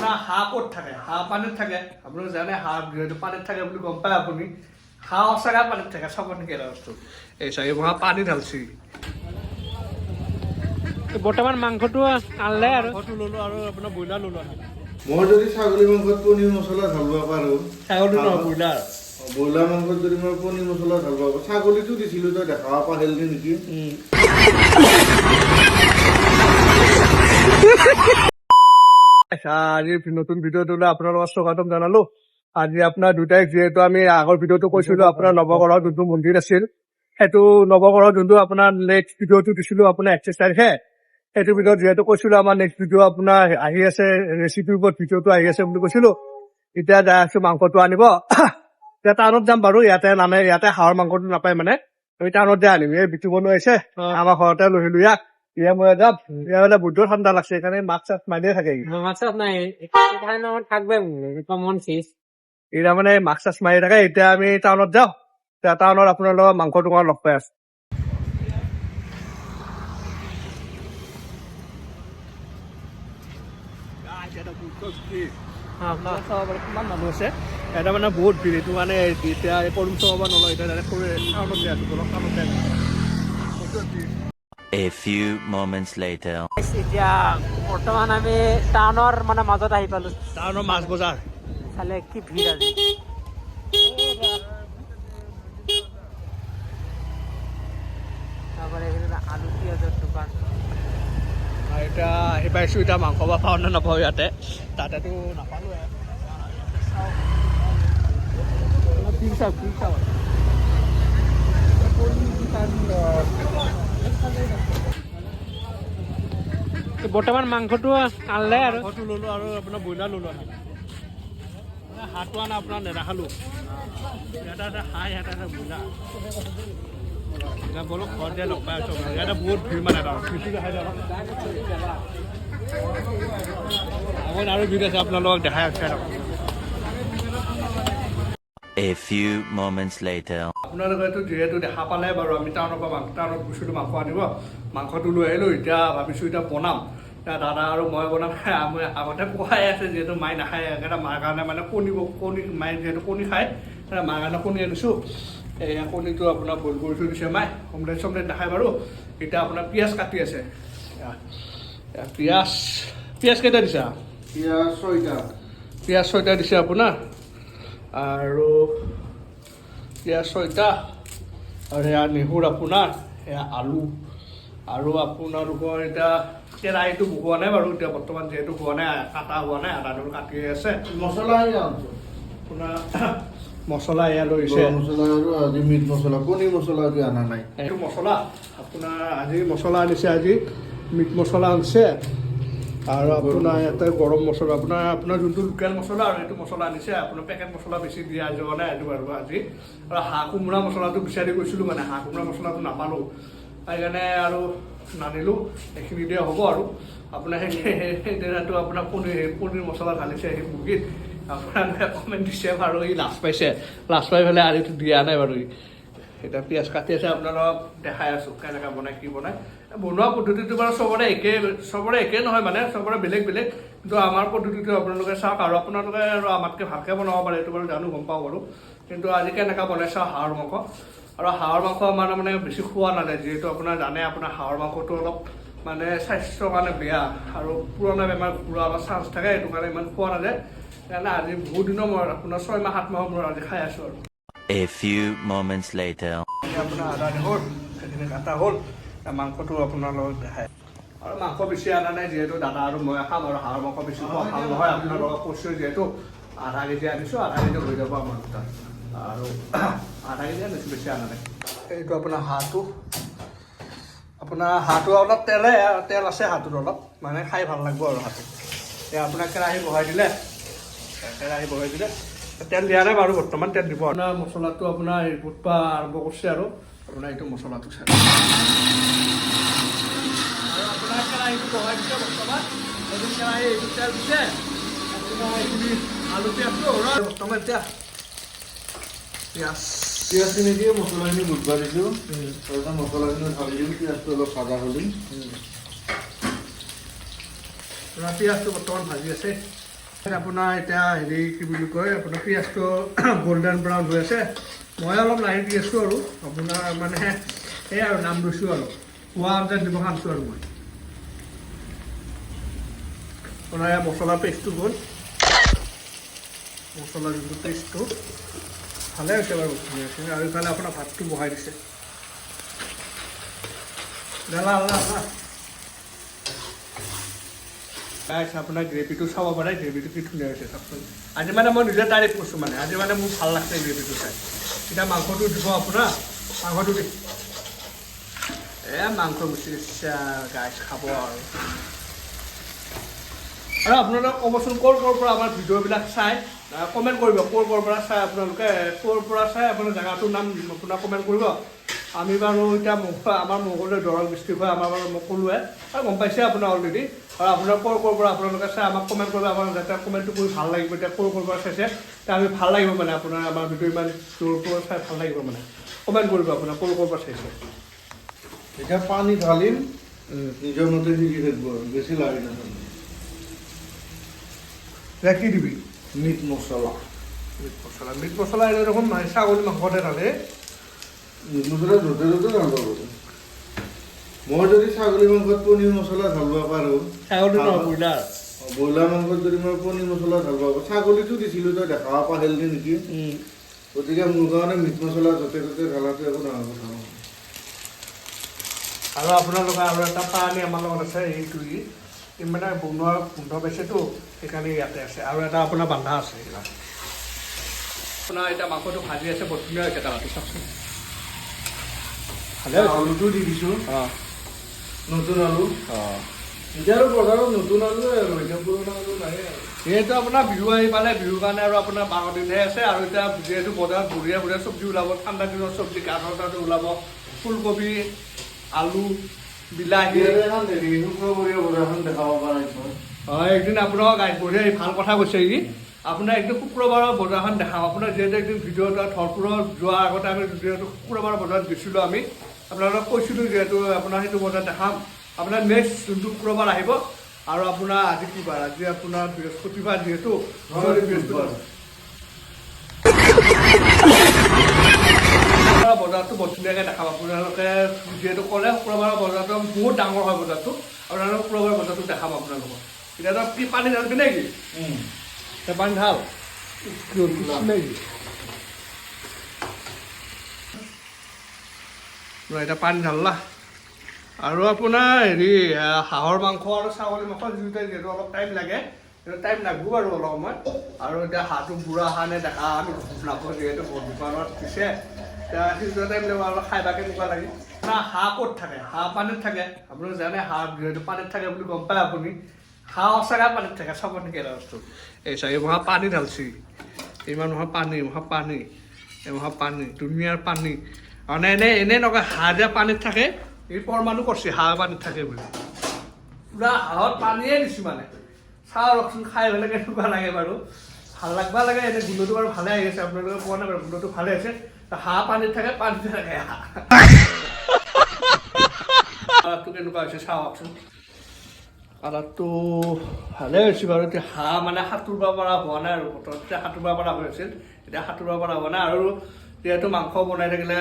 আপোনাৰ হাঁহ ক'ত থাকে? হাঁহ পানীত থাকে। আপুনি জানে হাঁহ যিহেতু পানীত থাকে বুলি গম পায় আপুনি। হাঁহ সঁচাকৈ পানীত থাকে, চাব নেকি এটা বস্তু? এই চাৰি মই পানী ঢালছি। বৰ্তমান মাংসটো আনলে আৰু মাংসটো ল'লোঁ আৰু আপোনাৰ ব্ৰইলাৰ ল'লোঁ। মই যদি ছাগলী মাংসত পনীৰ মছলা ঢালিব পাৰোঁ, ছাগলী নহয় ব্ৰইলাৰ। ব্ৰইলাৰ মাংসত যদি মই পনীৰ মছলা ঢালিব পাৰোঁ, ছাগলীটো দিছিলোঁ তই দেখা পা হেল্ডি নেকি? আজি নতুন ভিডিঅ'টো আপোনালোকৰ স্বাগতম জনালো। আজি আপোনাৰ 2 তাৰিখ, যিহেতু আমি আগৰ ভিডিঅ'টো কৈছিলো আপোনাৰ নৱগ্ৰহৰ যোনটো মন্দিৰ আছিল, সেইটো নৱগ্ৰহৰ যোনটো আপোনাৰ নেক্সট ভিডিঅ'টো দিছিলো আপোনাৰ 31 তাৰিখে। সেইটো ভিডিঅ'ত যিহেতু কৈছিলো আমাৰ নেক্সট ভিডিঅ' আপোনাৰ আহি আছে, ৰেচিপিৰ ওপৰত ভিডিঅ'টো আহি আছে বুলি কৈছিলো। এতিয়া যাই আছো মাংসটো আনিব। এতিয়া টাউনত যাম বাৰু, ইয়াতে নানে, ইয়াতে হাঁহৰ মাংসটো নাপায় মানে। আমি টাউনত যাই আনিম। এই বিতুবনো আহিছে, আমাৰ ঘৰতে লৈ আহিলো ইয়াক। ইয়ে মই যাম, ইয়া মানে বুদ্ধ ঠাণ্ডা লাগছে, সেইকাৰণে মাস্ক চাস্ক মাৰিয়ে থাকে। মাছ নাই থাকবে কমন ফিচ। এতিয়া মানে মাস্ক চাস্ক মাৰি থাকে। এতিয়া আমি টাউনত যাওঁ, এতিয়া টাউনত আপোনাৰ লগত মাংস দোকানত লগ পাই আছো। কিমান মানুহ আছে এটা মানে বহুত ভিৰ। এইটো মানে এতিয়া কৰিম চাব নলয়, এতিয়া টাউনত যাই আছো, টাউনত যাই আছো। A few moments later. এতিয়া বৰ্তমান আমি টাউনৰ মানে মাজত আহি পালো। টাউনৰ মাছ বজাৰ। চালে কি ভিৰ আজি। তাৰপৰে এখানে আলু পেঁয়াজেৰ দোকান। আৰু এতিয়া আহি পাইছো, এতিয়া মাংস বা পাওঁ নে নাপাওঁ ইয়াতে। তাতেতো নাপালো। বৰ্তমান মাংসটো আনলে আৰু মাংসটো ল'লোঁ আৰু আপোনাৰ ব্ৰইলাৰ ল'লোঁ। হাঁহটো আনা আপোনাৰ নেৰাখালো। এটা এটা হাঁহ, এটা এটা ব্ৰইলাৰ। এতিয়া বলো ঘৰত যাই লগ পাই আছো। ইয়াতে বহুত ভিৰ মানে আগত আৰু ভিৰ আছে, আপোনালোকক দেখাই আছে। A few moments later. আপোনালোকেতো যিহেতু দেখা পালে বাৰু, আমি টাউনত গৈছিলোঁ মাংস আনিব। মাংসটো লৈ আহিলোঁ। এতিয়া ভাবিছোঁ এতিয়া বনাম। এতিয়া দাদা আৰু মই বনাম। আমি আগতে কোৱাই আছে, যিহেতু মায়ে নাখায়, সেইকাৰণে মাৰ কাৰণে মানে কণী মায়ে যিহেতু কণী খায়, মাৰ কাৰণে কণী আনিছোঁ। এয়া কণীটো আপোনাৰ বইল কৰি থৈ দিছে মায়ে, অমলেট চমলেট নাখায় বাৰু। এতিয়া আপোনাৰ পিঁয়াজ কাটি আছে। পিঁয়াজ কেইটা দিছা? পিঁয়াজ 6টা। পিঁয়াজ 6টা দিছে আপোনাৰ, আৰু পিঁয়াজ 6টা, আৰু সেয়া নেহুৰ আপোনাৰ, সেয়া আলু, আৰু আপোনালোকৰ এতিয়া কেৰাহীটো হোৱা নাই বাৰু এতিয়া বৰ্তমান, যিহেতু হোৱা নাই, কাটা হোৱা নাই, আদা নহৰু কাটি আছে। মছলা আনিছোঁ। আপোনাৰ মছলা এয়া লৈছে। মছলা আৰু আজি মিট মছলা, পনীৰ মছলা আজি অনা নাই। এইটো মছলা আপোনাৰ আজি মছলা আনিছে, আজি মিট মছলা আনিছে, আৰু আপোনাৰ ইয়াতে গৰম মছলা, আপোনাৰ যোনটো লোকেল মছলা আৰু এইটো মছলা আনিছে। আপোনাৰ পেকেট মছলা বেছি দিয়া যোৱা নাই আজি বাৰু। আজি আৰু হাঁহ কোমোৰা মছলাটো বিচাৰি গৈছিলোঁ, মানে হাঁহ কোমোৰা মছলাটো নাপালোঁ, সেইকাৰণে আৰু নানিলোঁ। সেইখিনি দিয়ে হ'ব আৰু আপোনাৰ সেইদিনাটো আপোনাৰ পনীৰ মছলা ঢালিছে সেই মুৰ্গীত। আপোনালোকে কমেণ্ট দিছে বাৰু, ই লাজ পাই পেলাই আলিটো দিয়া নাই বাৰু। এতিয়া পিঁয়াজ কাটি আছে, আপোনালোকক দেখাই আছোঁ কেনেকৈ বনায়, কি বনায়। বনোৱা পদ্ধতিটো বাৰু চবৰে একে নহয়, মানে চবৰে বেলেগ বেলেগ, কিন্তু আমাৰ পদ্ধতিটো আপোনালোকে চাওক, আৰু আপোনালোকে আৰু আমাতকৈ ভালকৈ বনাব পাৰে, এইটো বাৰু জানো, গম পাওঁ বাৰু। কিন্তু আজি কেনেকৈ বনাই চাওঁ হাঁহৰ মাংস। আৰু হাঁহৰ মাংস আমাৰ মানে বেছি খোৱা নাযায়, যিহেতু আপোনাৰ জানে, আপোনাৰ হাঁহৰ মাংসটো অলপ মানে স্বাস্থ্যৰ কাৰণে বেয়া, আৰু পুৰণা বেমাৰ হোৱাৰ অলপ চান্স থাকে, সেইটো কাৰণে ইমান খোৱা নাযায়। সেইকাৰণে আজি বহুত দিনৰ মূৰত, আপোনাৰ 6 মাহ 7 মাহৰ মূৰত আজি খাই আছোঁ আৰু। A few moments later. আপোনাৰ আদা নহৰু সেইখিনি কাটা হ'ল। মাংসটো আপোনাৰ লগত দেখায়, আৰু মাংস বেছি অনা নাই, যিহেতু দাদা আৰু মই খাম, আৰু হাঁহৰ মাংস বেছি খোৱা ভাল নহয়। আপোনাৰ লগত কৈছোঁ যিহেতু আধা কেজি আনিছোঁ, আধা কেজি হৈ যাব আমাৰ দুটা, আৰু আধা কেজি আনিছোঁ, বেছি অনা নাই। এইটো আপোনাৰ হাঁহটো অলপ তেল আছে হাঁহটোত অলপ, মানে খাই ভাল লাগিব আৰু হাঁহটো। এতিয়া আপোনাৰ কেৰাহী বহাই দিলে, তেল দিয়া নাই বাৰু, বৰ্তমান তেল দিব। আপোনাৰ মছলাটো আপোনাৰ হেৰিৰ পৰা আৰম্ভ কৰিছে, আৰু আপোনাৰ এইটো মছলাটো চাই, আৰু আপোনাৰ কেৰাহীটো বহাই দিছে বৰ্তমান। এইটো কেৰাহী, এইটো তেল দিছে, আপোনাৰ এইখিনি আলু পিঁয়াজটো বৰ্তমান এতিয়া পিঁয়াজখিনি দিয়ে মছলাখিনি গুটবা দিছোঁ। তাৰপিছত মছলাখিনি ঢালি দিম, পিঁয়াজটো অলপ ভাজা হ'লে। আপোনাৰ পিঁয়াজটো বৰ্তমান ভাজি আছে। আপোনাৰ এতিয়া হেৰি কি বুলি কয় আপোনাৰ পিঁয়াজটো গল্ডেন ব্ৰাউন হৈ আছে মই অলপ লাৰি দি আছোঁ আৰু আপোনাৰ মানে সেই আৰু নাম লৈছোঁ আৰু খোৱা আঞ্জাত দিব খামছোঁ আৰু মই আপোনাৰ মছলা পেষ্টটো গ'ল মছলা যোনটো পেষ্টটো ভালে হৈছে বাৰু ধুনীয়াকৈ আৰু ইফালে আপোনাৰ ভাতটো বহাই দিছে আপোনাৰ গ্ৰেভিটো চাব পাৰে গ্ৰেভিটো কি ধুনীয়া হৈছে চাওকচোন আজি মানে মই নিজে তাৰিফ কৰিছোঁ মানে আজি মানে মোৰ ভাল লাগছে গ্ৰেভিটো চাই এতিয়া মাংসটো দিব আপোনাৰ মাংসটো দি মাংস গুচি গাই খাব আৰু আপোনালোকে ক'বচোন ক'ৰ পৰা আমাৰ ভিডিঅ'বিলাক চাই কমেণ্ট কৰিব ক'ৰ পৰা চাই আপোনালোকে ক'ৰ পৰা চাই আপোনাৰ জেগাটোৰ নাম আপোনাৰ কমেণ্ট কৰিব আমি বাৰু এতিয়া আমাৰ মংগলদৈ দৰং ডিষ্ট্ৰিক্ট হয় আমাৰ বাৰু মই ক'লোৱে আৰু গম পাইছে আপোনাৰ অলৰেডি আৰু আপোনাৰ ক'ৰ পৰা আপোনালোকে চাই আমাক কমেণ্ট কৰিব আমাৰ যাতে কমেণ্টটো কৰি ভাল লাগিব এতিয়া ক'ৰ পৰা চাইছে তেতিয়া আমি ভাল লাগিব মানে আপোনাৰ আমাৰ ভিডিঅ' ইমান দূৰৰ পৰা চাই ভাল লাগিব মানে কমেণ্ট কৰিব আপোনাৰ ক'ৰ পৰা চাইছে এতিয়া পানী ঢালিম নিজৰ মতে সিজি থাকিব আৰু বেছি লাগে নাথাকে এতিয়া কি দিবি মিট মছলা মিট মছলা এনে দেখোন ছাগলী মাংসতে ঢালে মিট মছলা য'তে ত'তে ঢালিব পাৰোঁ মই যদি ছাগলী মাংসত পনীৰ মছলা ঢালিব পাৰোঁ ছাগলী নহয় ব্ৰইলাৰ ব্ৰইলাৰ মাংসত যদি মই পনীৰ মছলা ঢালিব পাৰোঁ ছাগলীটো দিছিলোঁ তই দেখা পা হেল্ডি নেকি গতিকে মোৰ কাৰণে মিট মছলা য'তে ত'তে ঢালাটো একো ডাঙৰ কথা নহয় আৰু আপোনালোকে আৰু এটা পানী আমাৰ লগত আছে এইটো মানে বনোৱাৰ গোন্ধ পাইছেতো সেইকাৰণে ইয়াতে আছে আৰু এটা আপোনাৰ বান্ধা আছে আপোনাৰ এতিয়া মাংসটো ভাজি আছে বৰ ধুনীয়া হৈছে কালাৰটো চাওকচোন ভালে আলুটো দি দিছোঁ অঁ নতুন আলু অঁ এতিয়া আৰু বজাৰত নতুন আলুৱে আৰু এতিয়া পুৰণা আলু নাই আৰু যিহেতু আপোনাৰ বিহু আহি পালে বিহুৰ কাৰণে আৰু আপোনাৰ 12 দিনহে আছে আৰু এতিয়া যিহেতু বজাৰত বঢ়িয়া বঢ়িয়া চব্জি ওলাব ঠাণ্ডা দিনৰ চব্জি গাজৰ ওলাব ফুলকবি আলু বিলাহী বজাৰখন দেখাব পৰা হয় একদিন আপোনাক বঢ়িয়া ভাল কথা কৈছে আপোনাৰ একদিন শুক্ৰবাৰৰ বজাৰখন দেখাম আপোনাৰ যিহেতু একদিন ভিডিঅ' ধৰপুৰত যোৱাৰ আগতে আমি যিহেতু শুক্ৰবাৰৰ বজাৰত গৈছিলোঁ আমি আপোনালোকক কৈছিলোঁ যিহেতু আপোনাৰ সেইটো বজাৰ দেখাম আপোনাৰ নেক্সট যোনটো শুক্ৰবাৰ আহিব আৰু আপোনাৰ আজি কি বাৰ আজি আপোনাৰ বৃহস্পতিবাৰ যিহেতু বৃহস্পতিবাৰ বজাৰটো বৰ ধুনীয়াকৈ দেখাম আপোনালোকে যিহেতু ক'লে শুক্ৰবাৰৰ বজাৰটো বহুত ডাঙৰ হয় বজাৰটো আপোনালোকে শুক্ৰবাৰৰ বজাৰটো দেখাম আপোনালোকক এতিয়াতো কি পানী ঢালবি নেকি পানী ঢাল নেকি এতিয়া পানী ঢাললা আৰু আপোনাৰ হেৰি হাঁহৰ মাংস আৰু ছাগলী মাংস দুয়োটাই যিহেতু অলপ টাইম লাগে টাইম লাগব বাৰু অলপ সময় আৰু এতিয়া হাঁহটো বুঢ়া হাঁহ নে দেখা আমি নাপাওঁ যিহেতু দোকানত দিছে এতিয়া সেইটো টাইম লাগিব অলপ খাই বা কেনেকুৱা লাগে আপোনাৰ হাঁহ ক'ত থাকে হাঁহ পানীত থাকে আপুনি জানে হাঁহ যিহেতু পানীত থাকে বুলি গম পায় আপুনি হাঁহ সঁচাকৈ পানীত থাকে চাব নেকি এটা বস্তু এই চাৰি মহা পানী ঢালছি ইমান মহা পানী এমহা পানী দুনিয়াৰ পানী মানে এনেই নকয় হাঁহ যে পানীত থাকে এই প্ৰমাণো কৰিছে হাঁহ পানীত থাকে বুলি পুৰা হাঁহত পানীয়ে দিছোঁ মানে চাওঁ ৰকচোন খাই পেলাই কেনেকুৱা লাগে বাৰু ভাল লাগব লাগে এনে গোন্ধটো বাৰু ভালে আহি আছে আপোনালোকে কোৱা নাই বাৰু গোন্ধটো ভালে আছে হাঁহ পানীত থাকে পানীতে থাকে কালাৰটো কেনেকুৱা হৈছে চাওকচোন কালাৰটো ভালে হৈছে বাৰু এতিয়া হাঁহ মানে সাঁতুৰিব পৰা হোৱা নাই আৰু প্ৰথমতে সাঁতুৰিব পৰা হৈ আছিল এতিয়া সাঁতুৰিব পৰা হোৱা নাই আৰু যিহেতু মাংস বনাই থাকিলে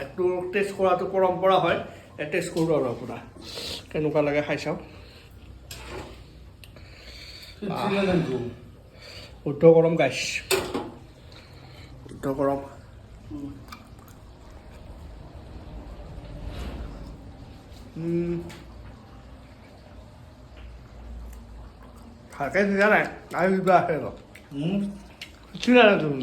একটো টেষ্ট কৰাটো পৰম্পৰা হয় টেষ্ট কৰোঁ আৰু আপোনাৰ কেনেকুৱা লাগে খাই চাওঁ শুদ্ধ গৰম গাইছ শুদ্ধ গৰম ভালকৈ সিজা নাই আৰু কিবা আছে অলপ সিজা নাই তুমি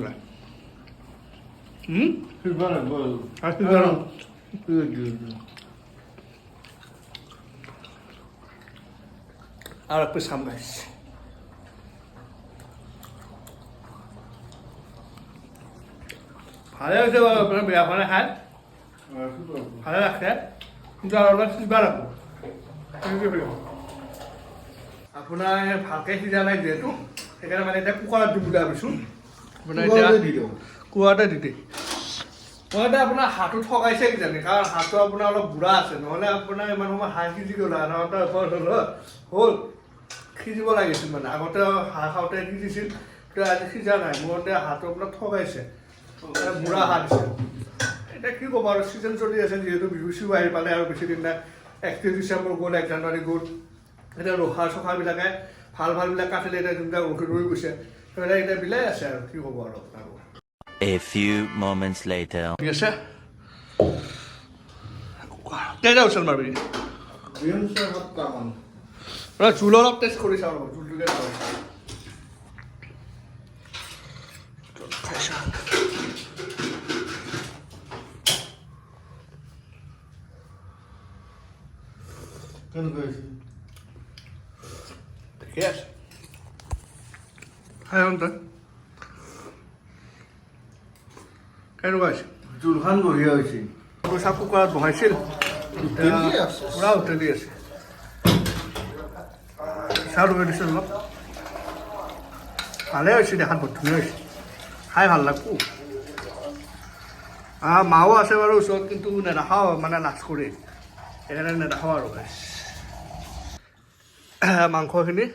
আৰু একটু চাম গাইছ ভালে হৈছে বাৰু আপোনাৰ বেয়া হোৱা নাই খাই ভালে লাগছে কিন্তু আৰু অলপ সিজবা লাগব আপোনাৰ ভালকৈ সিজা নাই যিহেতু সেইকাৰণে মানে এতিয়া কুকাৰত দিম বুলি ভাবিছোঁ আপোনাৰ এতিয়া কুকাৰতে দি দিয়ে মই এতিয়া আপোনাৰ হাতটো ঠগাইছে কিজানি কাৰণ হাতটো আপোনাৰ অলপ বুঢ়া আছে নহ'লে আপোনাৰ ইমান সময় হাঁহ সিজি গ'ল আধা ঘণ্টাৰ ওপৰত হ'ল সিজিব লাগিছিল মানে আগতে হাঁহ খাওঁতে সিজিছিল তো আজি সিজা নাই মোৰ হাঁহটো আপোনাৰ ঠগাইছে বুঢ়া হাঁহ দিছে এতিয়া কি ক'ব আৰু ছিজন চলি আছে যিহেতু বিহু চিহু আহি পালে আৰু বেছি দিন নাই 31 ডিচেম্বৰ গ'ল 1 জানুৱাৰী গ'ল এতিয়া ৰখা চখাবিলাক ভালবিলাক কাটিলে এতিয়া যোনবিলাক ৰৈ গৈছে সেইবিলাক এতিয়া বিলাই আছে আৰু কি ক'ব আৰু A few moments later. ঠিক আছে কেইটা উচল মাৰবি জোল অলপ টেষ্ট কৰি চাওঁ ৰ'ব জোলটোকে চাওঁ কেনেকুৱা হৈছে ঠিকে আছে খাই তই কেনেকুৱা হৈছে জোলখন বঢ়িয়া হৈছে পইচা কুকাৰত বহাইছিল উতলি আছে। পূৰা উতলি আছে চাউল লৈ দিছোঁ অলপ ভালে হৈছে দেখাত বহুত ধুনীয়া হৈছে খাই ভাল লাগব মাও আছে বাৰু ওচৰত কিন্তু নেদেখাওঁ মানে লাজ কৰি সেইকাৰণে নেদেখাওঁ আৰু মাংসখিনি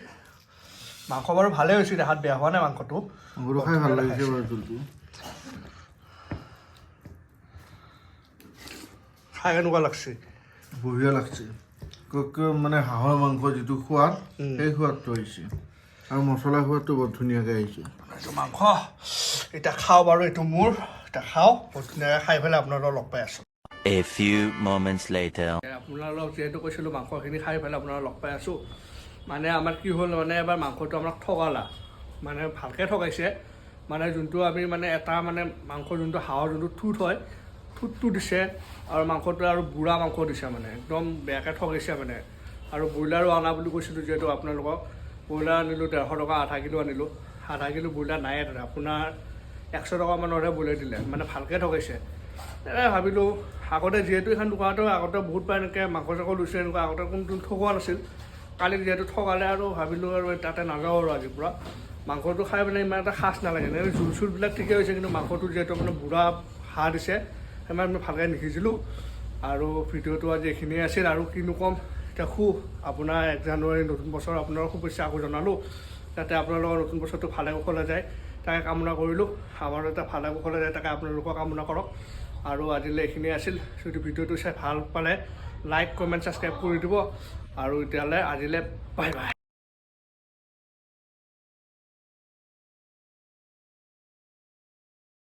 মাংস বাৰু ভালেই হৈছে দেখাত বেয়া হোৱা নাই মাংসটো মোৰো খাই ভাল লাগিছে বাৰু জোলটো খাই কেনেকুৱা লাগছে বঢ়িয়া লাগছে মানে হাঁহৰ মাংস যিটো সোৱাদ সেই সোৱাদটো আহিছে আৰু মছলা সোৱাদটো বৰ ধুনীয়াকৈ আহিছে এইটো মাংস এতিয়া খাওঁ বাৰু এইটো মোৰ এতিয়া খাওঁ বহুত ধুনীয়াকৈ খাই পেলাই আপোনাৰ লগত লগ পাই আছোঁ A few moments later. আপোনাৰ লগত যিহেতু কৈছিলোঁ মাংসখিনি খাই পেলাই আপোনাৰ লগ পাই আছোঁ মানে আমাৰ কি হ'ল মানে এবাৰ মাংসটো আমাক ঠগালা মানে ভালকৈ ঠগাইছে মানে যোনটো আমি মানে এটা মানে মাংস যোনটো হাঁহৰ যোনটো ঠোঁট হয় ঠোঁটটো দিছে আৰু মাংসটো আৰু বুঢ়া মাংস দিছে মানে একদম বেয়াকৈ ঠগাইছে মানে আৰু ব্ৰইলাৰো অনা বুলি কৈছিলোঁ যিহেতু আপোনালোকক ব্ৰইলাৰ আনিলোঁ 150 টকা আধা কিলো আনিলোঁ আধা কিলো ব্ৰইলাৰ নাই দাদা আপোনাৰ 100 টকা মানৰহে ব্ৰইলাৰ দিলে মানে ভালকৈ ঠগাইছে ভাবিলোঁ আগতে যিহেতু এখন দোকানতো আগতে বহুত পাই এনেকৈ মাংস চাংস লৈছে এনেকুৱা আগতে কোনো ঠগোৱা নাছিল কালি যিহেতু ঠগালে আৰু ভাবিলোঁ আৰু তাতে নাযাওঁ আৰু আজিৰ পৰা মাংসটো খাই মানে ইমান এটা খাচ নালাগে এনেকৈ জোল চোলবিলাক ঠিকেই হৈছে কিন্তু মাংসটো যিহেতু মানে বুঢ়া হাঁহ দিছে সিমান আমি ভালকৈ নিসিজিলোঁ আৰু ভিডিঅ'টো আজি এইখিনিয়ে আছিল আৰু কিনো ক'ম এতিয়া আপোনাৰ 1 জানুৱাৰী নতুন বছৰ আপোনাৰ শুভেচ্ছা আকৌ জনালোঁ যাতে আপোনালোকৰ নতুন বছৰটো ভালে কুশলে যায় তাকে কামনা কৰিলোঁ আমাৰ এটা ভালে কুশলে যায় তাকে আপোনালোকক কামনা কৰক আৰু আজিলৈ এইখিনিয়ে আছিল যদি ভিডিঅ'টো চাই ভাল পালে লাইক কমেণ্ট ছাবস্ক্ৰাইব কৰি দিব আৰু এতিয়ালৈ আজিলৈ বাই বাই